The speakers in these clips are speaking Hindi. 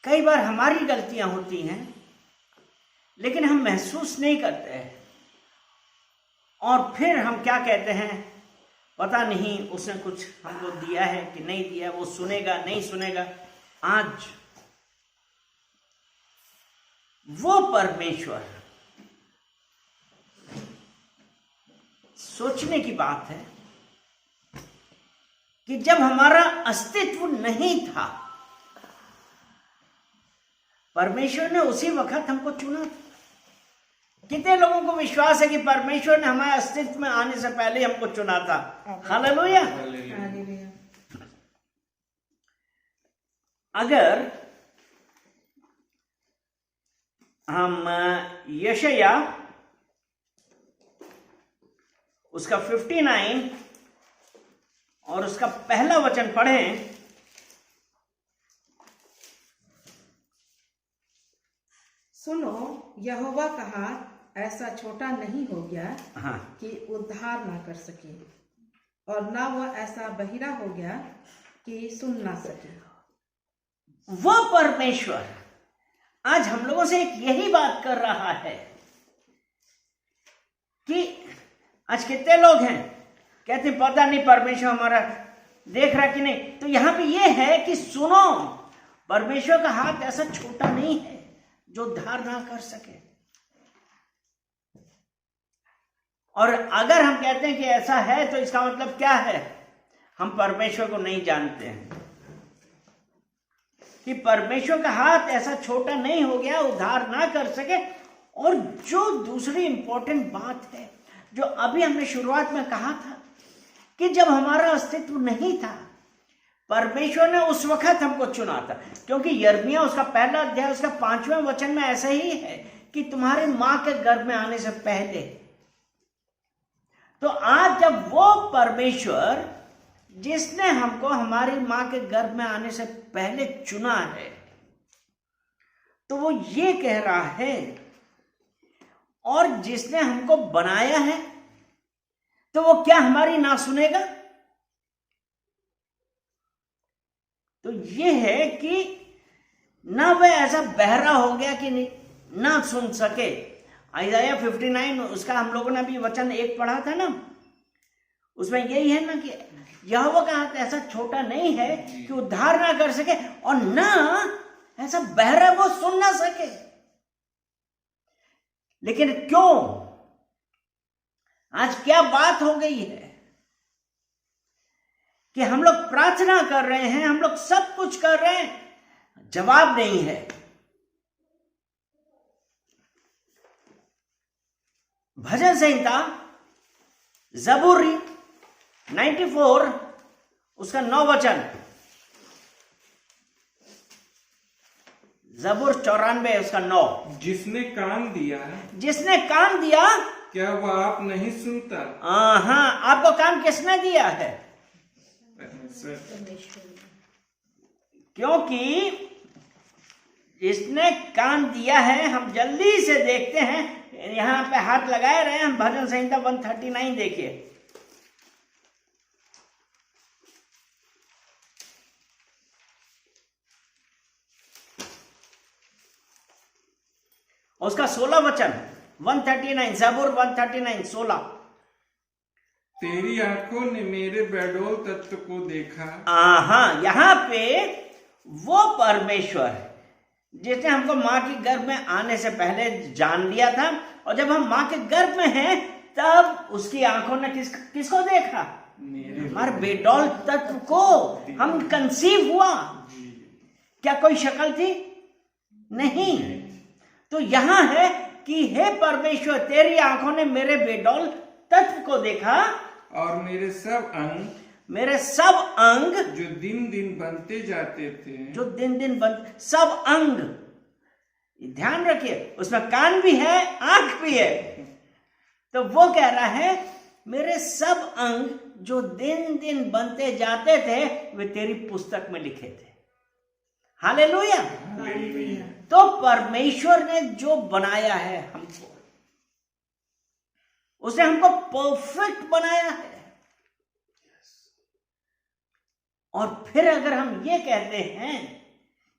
कई बार हमारी गलतियां होती हैं लेकिन हम महसूस नहीं करते हैं, और फिर हम क्या कहते हैं, पता नहीं उसने कुछ हमको दिया है कि नहीं दिया, वो सुनेगा नहीं सुनेगा। आज वो परमेश्वर, सोचने की बात है कि जब हमारा अस्तित्व नहीं था, परमेश्वर ने उसी वक्त हमको चुना था। कितने लोगों को विश्वास है कि परमेश्वर ने हमारे अस्तित्व में आने से पहले हमको चुना था? हालेलुया। अगर हम यशाया उसका 59 और उसका पहला वचन पढ़ें, सुनो, यहोवा का हाथ ऐसा छोटा नहीं हो गया कि उद्धार ना कर सके, और ना वह ऐसा बहिरा हो गया कि सुन ना सके। वो परमेश्वर आज हम लोगों से एक यही बात कर रहा है कि आज कितने लोग हैं कहते पता नहीं परमेश्वर हमारा देख रहा कि नहीं। तो यहां पे ये है कि सुनो, परमेश्वर का हाथ ऐसा छोटा नहीं है जो उद्धार ना कर सके। और अगर हम कहते हैं कि ऐसा है तो इसका मतलब क्या है? हम परमेश्वर को नहीं जानते हैं कि परमेश्वर का हाथ ऐसा छोटा नहीं हो गया उद्धार ना कर सके। और जो दूसरी इंपॉर्टेंट बात है जो अभी हमने शुरुआत में कहा था कि जब हमारा अस्तित्व नहीं था, परमेश्वर ने उस वक्त हमको चुना था। क्योंकि यिर्मयाह उसका पहला अध्याय उसका 5वें वचन में ऐसा ही है कि तुम्हारे मां के गर्भ में आने से पहले। तो आज जब वो परमेश्वर जिसने हमको हमारी मां के गर्भ में आने से पहले चुना है, तो वो ये कह रहा है, और जिसने हमको बनाया है, तो वो क्या हमारी ना सुनेगा? तो ये है कि ना वह ऐसा बहरा हो गया कि ना सुन सके। यशायाह 59 उसका हम लोगों ने अभी वचन 1 पढ़ा था ना, उसमें यही है ना कि यहोवा का हाथ ऐसा छोटा नहीं है कि उद्धार ना कर सके, और ना ऐसा बहरा वो सुन ना सके। लेकिन क्यों? आज क्या बात हो गई है कि हम लोग प्रार्थना कर रहे हैं, हम लोग सब कुछ कर रहे हैं, जवाब नहीं है। भजन संहिता ज़बूरी 94 उसका 9 वचन, ज़बूर 94 उसका 9, जिसने कान दिया क्या वह आप नहीं सुनता? हाँ, आपको कान किसने दिया है? क्योंकि इसने कान दिया है। हम जल्दी से देखते हैं, यहां पे हाथ लगाए रहे, हम भजन संहिता 139 देखिए। उसका 16 वचन 139, ज़बूर 139 16। तेरी आंखों ने मेरे बेडौल तत्व को देखा। यहां पे वो परमेश्वर जिसने हमको मां के गर्भ में आने से पहले जान लिया था, और जब हम मां के गर्भ में हैं तब उसकी आंखों ने किसको देखा? हमारे बेडौल तत्व को। हम कंसीव हुआ, क्या कोई शक्ल थी? नहीं। तो यहां है कि हे परमेश्वर, तेरी आंखों ने मेरे बेडौल तत्व को देखा, और मेरे सब अंग जो दिन दिन बनते जाते थे, सब अंग। ध्यान रखिए, उसमें कान भी है, आंख भी है। तो वो कह रहा है मेरे सब अंग जो दिन दिन बनते जाते थे, वे तेरी पुस्तक में लिखे थे। हालेलुया। तो परमेश्वर ने जो बनाया है हमको, उसने हमको परफेक्ट बनाया है। और फिर अगर हम ये कहते हैं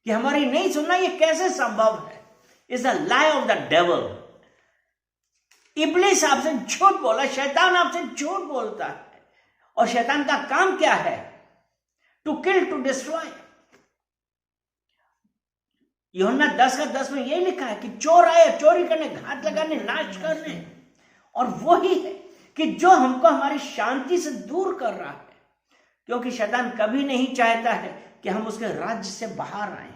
कि हमारी नहीं सुनना ये कैसे संभव है? Is the lie of the devil. इब्लिस आपसे झूठ बोला, शैतान आपसे झूठ बोलता है, और शैतान का काम क्या है? To kill, to destroy. यूहन्ना 10:10 में यही लिखा है कि चोर आए चोरी करने, घात लगाने, नाश करने। और वही है कि जो हमको हमारी शांति से दूर कर रहा है, क्योंकि शैतान कभी नहीं चाहता है कि हम उसके राज्य से बाहर आए।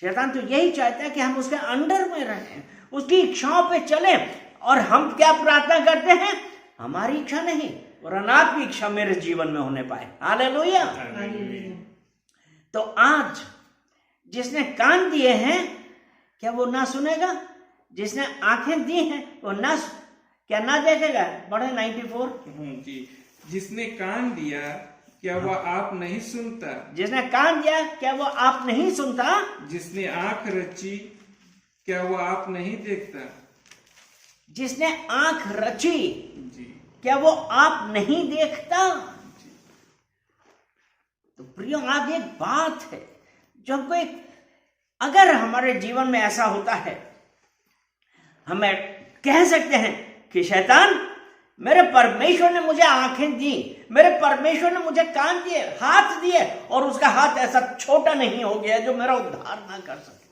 शैतान तो यही चाहता है कि हम उसके अंडर में रहें, उसकी इच्छाओं पे चलें। और हम क्या प्रार्थना करते हैं? हमारी इच्छा नहीं, वरन आपकी इच्छा मेरे जीवन में होने पाए। हालेलुया। तो आज जिसने कान दिए हैं, क्या वो ना सुनेगा? जिसने आंखें दी हैं वो क्या ना देखेगा? पढ़े 94। जी। जिसने कान दिया, क्या वह आप नहीं सुनता? जिसने कान दिया, क्या वो आप नहीं सुनता? जिसने आंख रची, क्या वो आप नहीं देखता? जिसने आंख रची जी, क्या वो आप नहीं देखता? तो प्रियो, आज एक बात है जो हमको अगर हमारे जीवन में ऐसा होता है, हमें कह सकते हैं कि शैतान, मेरे परमेश्वर ने मुझे आंखें दी, मेरे परमेश्वर ने मुझे कान दिए, हाथ दिए, और उसका हाथ ऐसा छोटा नहीं हो गया जो मेरा उद्धार ना कर सके।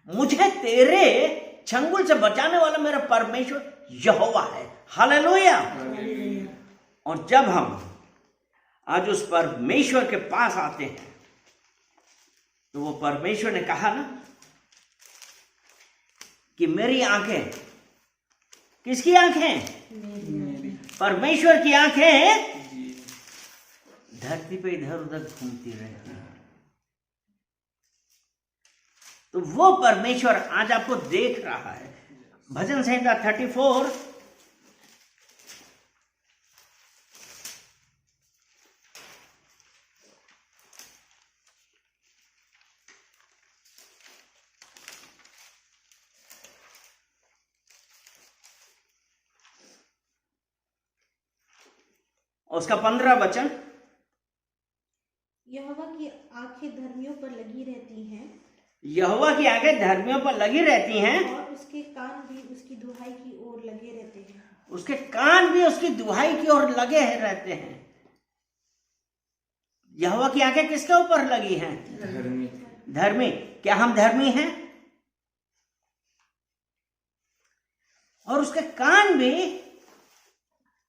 मुझे तेरे चंगुल से बचाने वाला मेरा परमेश्वर यहोवा है। हालेलुया। और जब हम आज उस परमेश्वर के पास आते हैं, तो वो परमेश्वर ने कहा ना कि मेरी आंखें, किसकी आंखें? परमेश्वर की आंखें धरती पे इधर उधर घूमती रहती हैं। तो वो परमेश्वर आज आपको देख रहा है। भजन संहिता 34 उसका 15 वचन। यहोवा की आंखें धर्मियों पर लगी रहती हैं, यहोवा की आंखें धर्मियों पर लगी रहती हैं, और उसके कान भी उसकी दुहाई की ओर लगे रहते हैं। उसके कान भी उसकी दुहाई की ओर लगे रहते हैं। यहोवा की आंखें किसके ऊपर लगी हैं? धर्मी। धर्मी। क्या हम धर्मी हैं? और उसके कान भी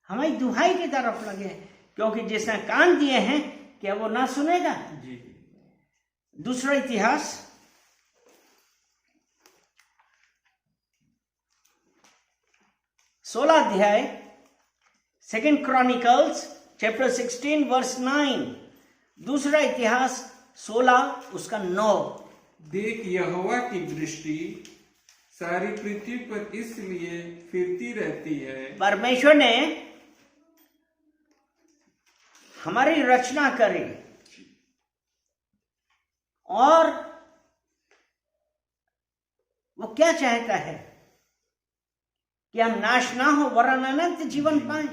हमारी दुहाई की तरफ लगे हैं, क्योंकि जिसने कान दिए हैं, क्या वो ना सुनेगा? जी। दूसरा इतिहास 16 अध्याय, 2 Chronicles chapter 16 verse 9। दूसरा इतिहास 16 उसका 9। देख, यहोवा की दृष्टि सारी पृथ्वी पर इसलिए फिरती रहती है। परमेश्वर ने हमारी रचना करी, और वो क्या चाहता है कि हम नाश ना हो, वरन अनंत जीवन पाए।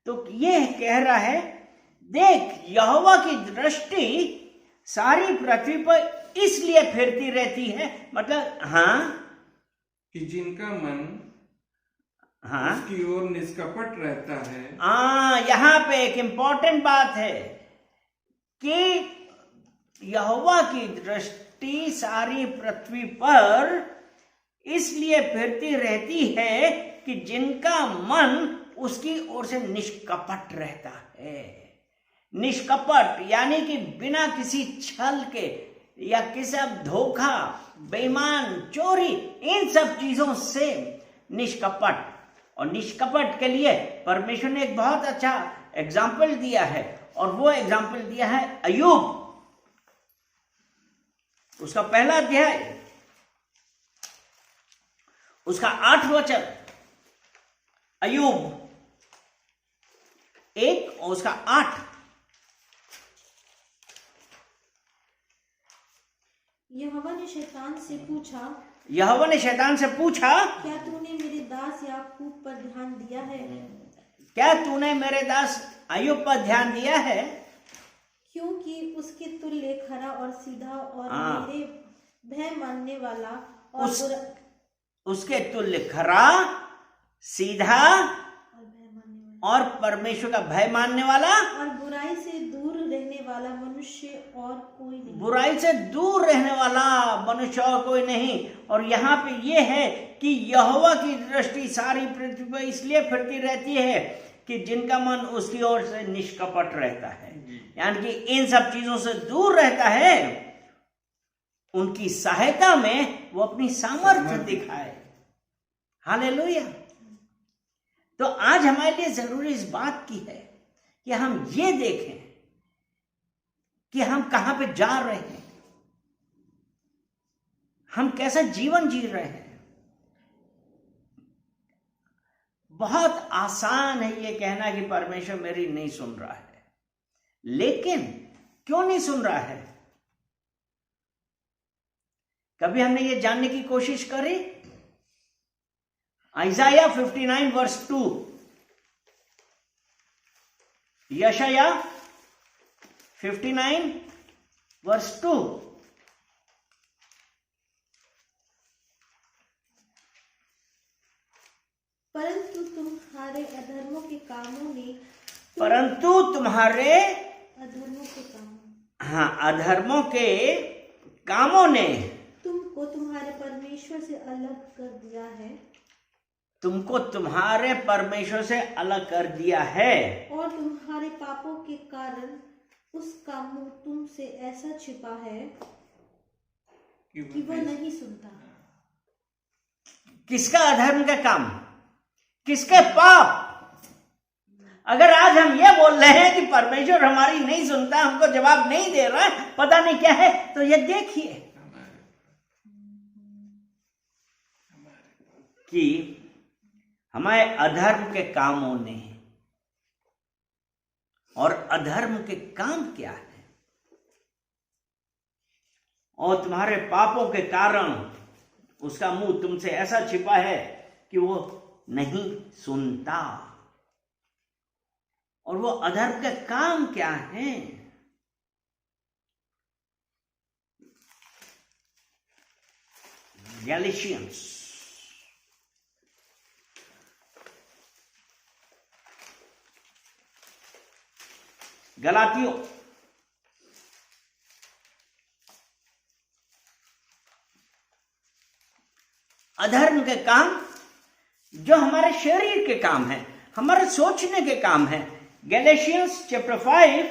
तो ये कह रहा है, देख, यहोवा की दृष्टि सारी पृथ्वी पर इसलिए फिरती रहती है। मतलब कि जिनका मन उसकी ओर निष्कपट रहता है। यहां पे एक इंपॉर्टेंट बात है कि यहोवा की दृष्टि सारी पृथ्वी पर इसलिए फिरती रहती है कि जिनका मन उसकी ओर से निष्कपट रहता है। निष्कपट यानी कि बिना किसी छल के या किसी धोखा, बेईमान, चोरी, इन सब चीजों से निष्कपट। और निष्कपट के लिए परमेश्वर ने एक बहुत अच्छा एग्जाम्पल दिया है, और वो एग्जाम्पल दिया है अय्यूब, उसका 1 अध्याय, उसका 8 वचन। अय्यूब 1 और उसका 8। यहोवा ने शैतान से पूछा, यहोवा ने शैतान से पूछा, क्या तूने मेरे दास याकूब पर ध्यान दिया है? क्या तूने मेरे दास अय्यूब पर ध्यान दिया है? क्योंकि उसके तुल्य खरा और सीधा और मेरे भय मानने वाला और उसके तुल्य खरा, सीधा और परमेश्वर का भय मानने वाला और बुराई से दूर रहने वाला मनुष्य और कोई नहीं। बुराई से दूर रहने वाला मनुष्य और कोई नहीं। और यहाँ पे ये है कि यहोवा की दृष्टि सारी पृथ्वी पर इसलिए फिरती रहती है कि जिनका मन उसकी ओर से निष्कपट रहता है, यानी कि इन सब चीजों से दूर रहता है, उनकी सहायता में वो अपनी सामर्थ्य दिखाए। हालेलुया। तो आज हमारे लिए जरूरी इस बात की है कि हम ये देखें कि हम कहां पे जा रहे हैं, हम कैसा जीवन जी रहे हैं। बहुत आसान है ये कहना कि परमेश्वर मेरी नहीं सुन रहा है, लेकिन क्यों नहीं सुन रहा है? कभी हमने ये जानने की कोशिश करी? आइजाया 59 वर्स 2, यशाया 59 वर्स 2। परंतु तुम्हारे अधर्मों के कामों ने अधर्मों के कामों ने तुमको तुम्हारे परमेश्वर से अलग कर दिया है। तुमको तुम्हारे परमेश्वर से अलग कर दिया है, और तुम्हारे पापों के कारण उसका मुंह तुमसे ऐसा छिपा है कि वह नहीं सुनता। किसका अधर्म का काम? किसके पाप? अगर आज हम ये बोल रहे हैं कि परमेश्वर हमारी नहीं सुनता, हमको जवाब नहीं दे रहा, पता नहीं क्या है, तो ये देखिए कि हमारे अधर्म के कामों ने, और अधर्म के काम क्या है? और तुम्हारे पापों के कारण उसका मुंह तुमसे ऐसा छिपा है कि वो नहीं सुनता। और वो अधर्म के काम क्या है? गैलेशियंस गलातियों अधर्म के काम जो हमारे शरीर के काम है, हमारे सोचने के काम है। Galatians chapter 5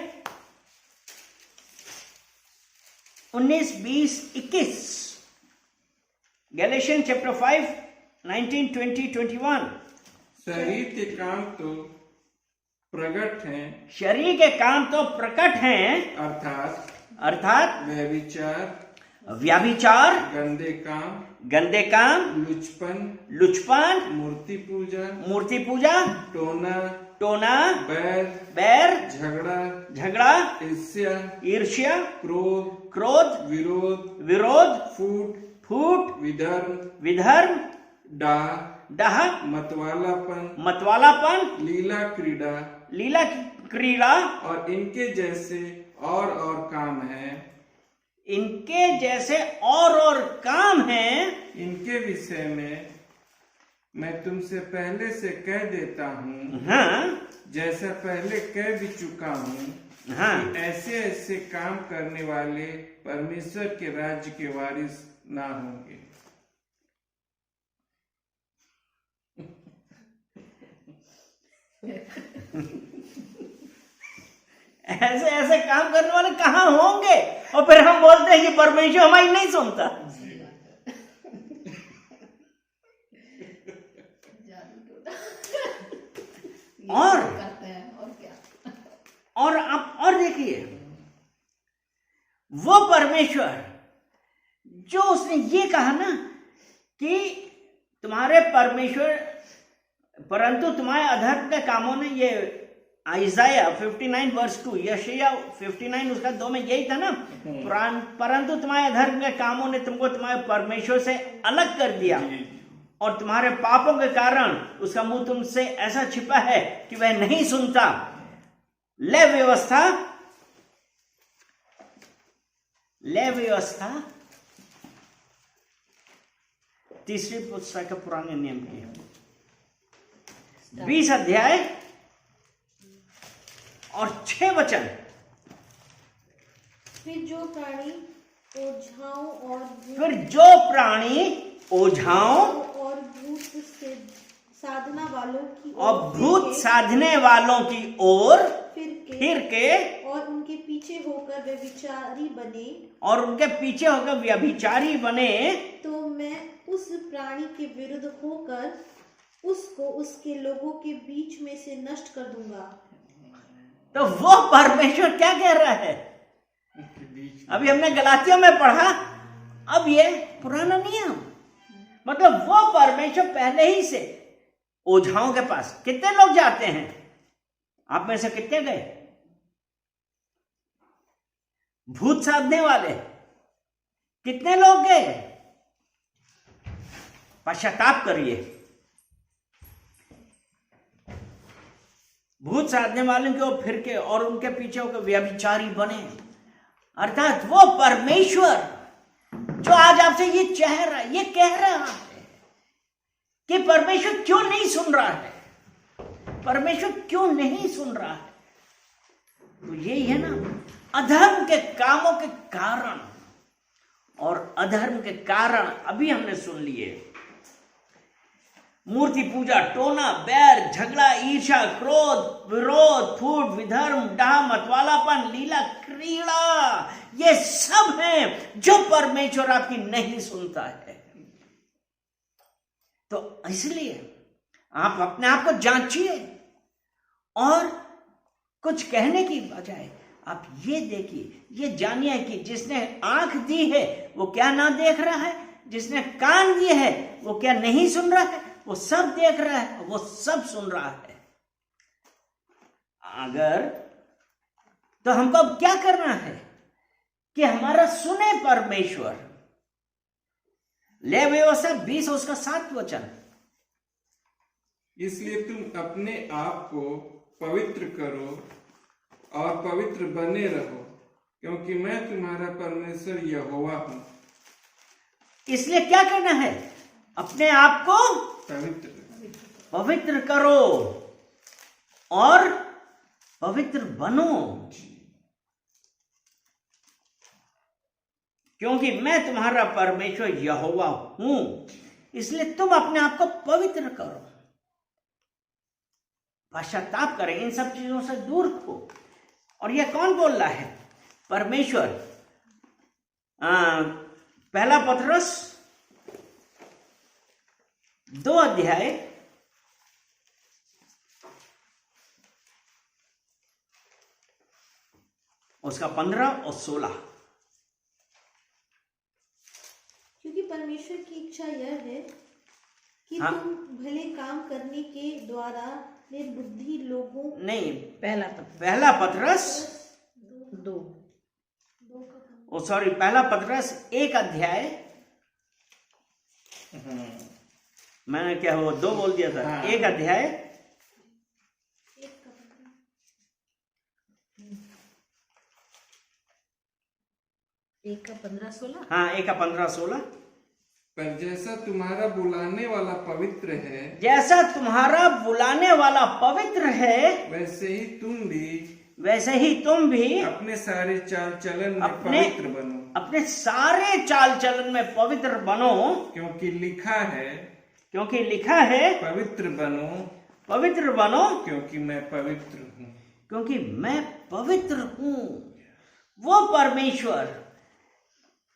19, 20, 21। Galatians chapter 5 19, 20, 21। शरीर के काम तो प्रकट हैं, शरीर के काम तो प्रकट हैं, अर्थात व्यभिचार, गंदे काम, लुचपन, मूर्ति पूजा, टोना, बैर, झगड़ा, ईर्ष्या, क्रोध, विरोध, फूट, विधर्म, डाह, मतवालापन, लीला क्रीड़ा और इनके जैसे और काम हैं। इनके जैसे और काम हैं। इनके विषय में मैं तुमसे पहले से कह देता हूँ, हाँ, जैसा पहले कह भी चुका हूँ, हाँ, कि ऐसे काम करने वाले परमेश्वर के राज्य के वारिस ना होंगे। ऐसे काम करने वाले कहाँ होंगे? और फिर हम बोलते हैं कि परमेश्वर हमारी नहीं सुनता। और आप और देखिए, वो परमेश्वर जो उसने ये कहा ना कि तुम्हारे परमेश्वर, परंतु तुम्हारे अधर्म के कामों ने, ये आइजाया 59 वर्स 2, यशाया 59 उसका 2 में यही था ना, परंतु तुम्हारे अधर्म के कामों ने तुमको तुम्हारे परमेश्वर से अलग कर दिया, और तुम्हारे पापों के कारण उसका मुंह तुमसे ऐसा छिपा है कि वह नहीं सुनता। ले व्यवस्था लय व्यवस्था, तीसरी पुस्तक के पुराने नियम की 20 अध्याय और 6 वचन। फिर जो प्राणी ओझाओं और भूत से साधना वालों की और भूत साधने वालों की ओर फिर के और उनके पीछे होकर व्यभिचारी बने, तो मैं उस प्राणी के विरुद्ध होकर उसको उसके लोगों के बीच में से नष्ट कर दूंगा। तो वो परमेश्वर क्या कह रहा है? अभी हमने गलातियों में पढ़ा, अब ये पुराना नियम, मतलब वो परमेश्वर पहले ही से ओझाओं के पास कितने लोग जाते हैं? आप में से कितने गए? भूत साधने वाले कितने लोग गए? पश्चाताप करिए। भूत साधने वालों के ओर फिर के और उनके पीछे होकर व्यभिचारी बने, अर्थात वो परमेश्वर जो आज आपसे ये कह रहा है कि परमेश्वर क्यों नहीं सुन रहा है, परमेश्वर क्यों नहीं सुन रहा है? तो यही है ना, अधर्म के कामों के कारण, और अधर्म के कारण अभी हमने सुन लिए, मूर्ति पूजा, टोना, बैर, झगड़ा, ईर्ष्या, क्रोध, विरोध, फूट, विधर्म, डाह, मतवालापन, लीला, क्रीड़ा, ये सब हैं जो परमेश्वर आपकी नहीं सुनता है। तो इसलिए आप अपने आप को जांचिए और कुछ कहने की बजाय आप ये देखिए, ये जानिए कि जिसने आंख दी है वो क्या ना देख रहा है, जिसने कान दिए है वो क्या नहीं सुन रहा है, वो सब देख रहा है, वो सब सुन रहा है। अगर तो हमको अब क्या करना है कि हमारा सुने परमेश्वर। ले व्यवस्था 20 उसका 7 वचन। इसलिए तुम अपने आप को पवित्र करो और पवित्र बने रहो, क्योंकि मैं तुम्हारा परमेश्वर यहोवा हूं। इसलिए क्या करना है? अपने आप को पवित्र करो और पवित्र बनो, क्योंकि मैं तुम्हारा परमेश्वर यहोवा हूं। इसलिए तुम अपने आप को पवित्र करो, पश्चाताप करें, इन सब चीजों से दूर हो। और यह कौन बोल रहा है? परमेश्वर। पहला पतरस 2 अध्याय उसका 15 और 16। क्योंकि परमेश्वर की इच्छा यह है कि तुम भले काम करने के द्वारा निर्बुद्धि लोगों नहीं, पहला पतरस 2 पहला पतरस 1 अध्याय, मैंने क्या वो 2 बोल दिया था। 1 अध्याय 1 का 15-16। हाँ, 1 का 15-16। पर जैसा तुम्हारा बुलाने वाला पवित्र है, जैसा तुम्हारा बुलाने वाला पवित्र है, वैसे ही तुम भी अपने सारे चाल चलन में पवित्र बनो। अपने सारे चाल चलन में पवित्र बनो, क्योंकि लिखा है पवित्र बनो, क्योंकि मैं पवित्र हूँ। वो परमेश्वर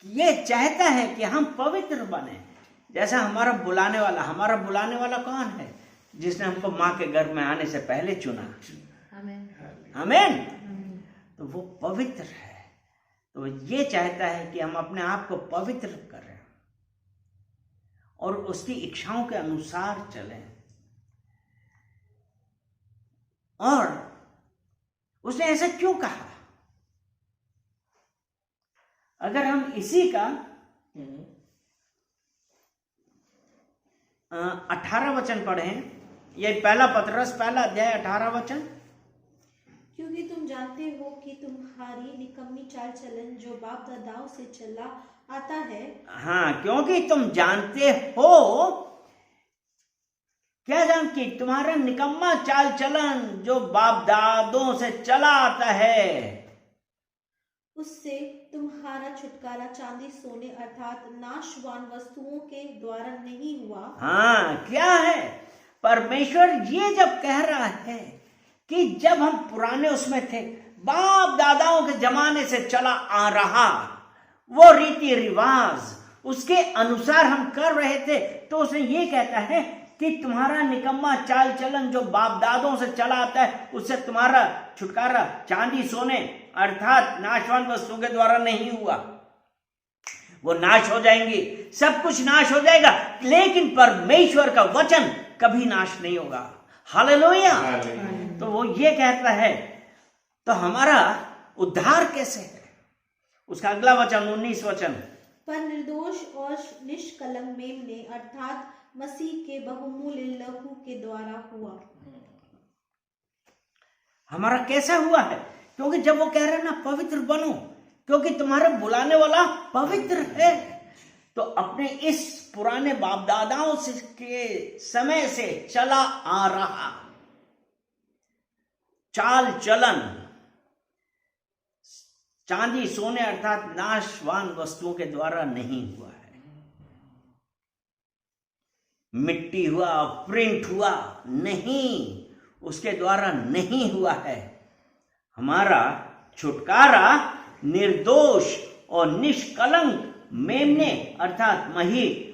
ये चाहता है कि हम पवित्र बने, जैसा हमारा बुलाने वाला कौन है? जिसने हमको माँ के गर्भ में आने से पहले चुना। आमीन। तो वो पवित्र है, तो ये चाहता है कि हम अपने आप को पवित्र करें और उसकी इच्छाओं के अनुसार चलें। और उसने ऐसा क्यों कहा? अगर हम इसी का 18 वचन पढ़ें, ये पहला पतरस 1 अध्याय 18 वचन, क्योंकि तुम जानते हो कि तुम्हारी निकम्मी चाल चलन जो बाप दादाओं से चला आता है, हाँ, क्योंकि तुम जानते हो, क्या जानती, तुम्हारा निकम्मा चाल चलन जो बाप दादों से चला आता है, उससे तुम्हारा छुटकारा चांदी सोने अर्थात नाशवान वस्तुओं के द्वारा नहीं हुआ। हाँ, क्या है, परमेश्वर ये जब कह रहा है कि जब हम पुराने उसमें थे, बाप दादाओं के जमाने से चला आ रहा वो रीति रिवाज, उसके अनुसार हम कर रहे थे, तो उसने ये कहता है कि तुम्हारा निकम्मा चाल चलन जो बाप दादों से चला आता है, उससे तुम्हारा छुटकारा चांदी सोने अर्थात नाशवान वस्तुओं के द्वारा नहीं हुआ। वो नाश हो जाएंगी, सब कुछ नाश हो जाएगा, लेकिन परमेश्वर का वचन कभी नाश नहीं होगा। हालेलुया। तो वो ये कहता है, तो हमारा उद्धार कैसे है? उसका अगला वचन 19 वचन, पर निर्दोष और निष्कलंक मेमने अर्थात मसीह के बहुमूल्य लहू के द्वारा हुआ। हमारा कैसा हुआ है? क्योंकि जब वो कह रहे हैं ना पवित्र बनो, क्योंकि तुम्हारा बुलाने वाला पवित्र है, तो अपने इस पुराने बाप दादाओं से के समय से चला आ रहा चाल चलन चांदी सोने अर्थात नाशवान वस्तुओं के द्वारा नहीं हुआ है। मिट्टी हुआ, प्रिंट हुआ नहीं, उसके द्वारा नहीं हुआ है। हमारा छुटकारा निर्दोष और निष्कलंक मेमने अर्थात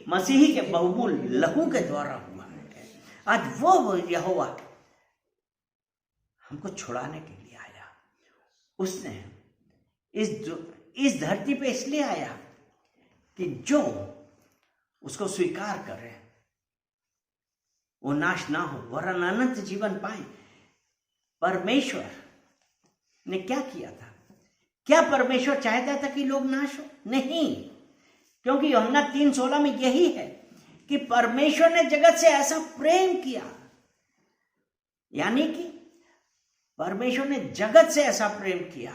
मसीही के बहुमूल्य लहू के द्वारा हुआ है। आज वो यहोवा हमको छुड़ाने के लिए आया। उसने इस धरती पे इसलिए आया कि जो उसको स्वीकार करे वो नाश ना हो, वरन अनंत जीवन पाए। परमेश्वर ने क्या किया था? क्या परमेश्वर चाहता था कि लोग नाश हो? नहीं, क्योंकि यूहन्ना 3:16 में यही है कि परमेश्वर ने जगत से ऐसा प्रेम किया, यानी कि परमेश्वर ने जगत से ऐसा प्रेम किया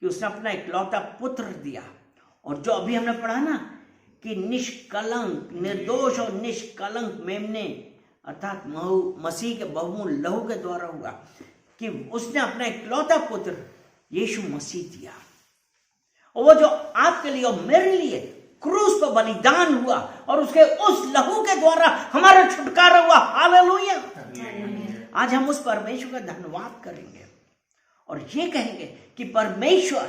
कि उसने अपना इकलौता पुत्र दिया। और जो अभी हमने पढ़ा ना कि निष्कलंक, निर्दोष और निष्कलंक मेमने अर्थात मसीह के बहुमूल्य लहू के द्वारा हुआ, कि उसने अपना इकलौता पुत्र यीशु मसीह दिया, और वो जो आपके लिए और मेरे लिए क्रूस पर बलिदान हुआ, और उसके उस लहू के द्वारा हमारा छुटकारा हुआ। हालेलुया। आज हम उस परमेश्वर का धन्यवाद करेंगे और ये कहेंगे कि परमेश्वर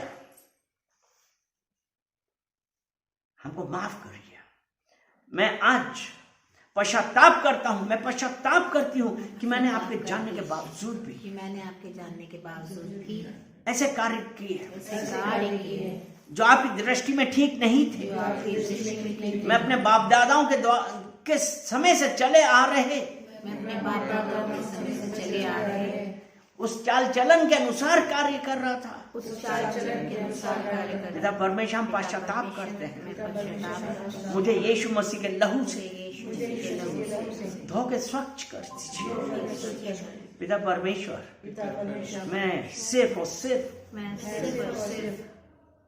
हमको माफ करिए। मैं आज पश्चाताप करता हूं, मैं पश्चाताप करती हूं कि मैंने आपके जानने के बावजूद भी ऐसे कार्य किए जो आपकी दृष्टि में ठीक नहीं थे। मैं अपने बाप दादाओं के समय से चले आ रहे उस चाल चलन के अनुसार कार्य कर रहा था। पिता परमेश्वर, हम पश्चाताप करते हैं, मुझे यीशु मसीह के लहू से धो के स्वच्छ कर दीजिए। पिता परमेश्वर, मैं सिर्फ और सिर्फ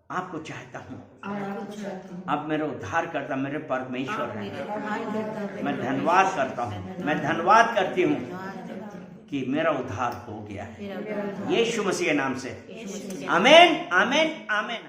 आपको चाहता हूँ। आप मेरे उद्धार करता, मेरे परमेश्वर हैं। मैं धन्यवाद करता हूँ, मैं धन्यवाद करती हूँ कि मेरा उद्धार हो गया है यीशु मसीह के नाम से। आमीन, आमीन, आमीन।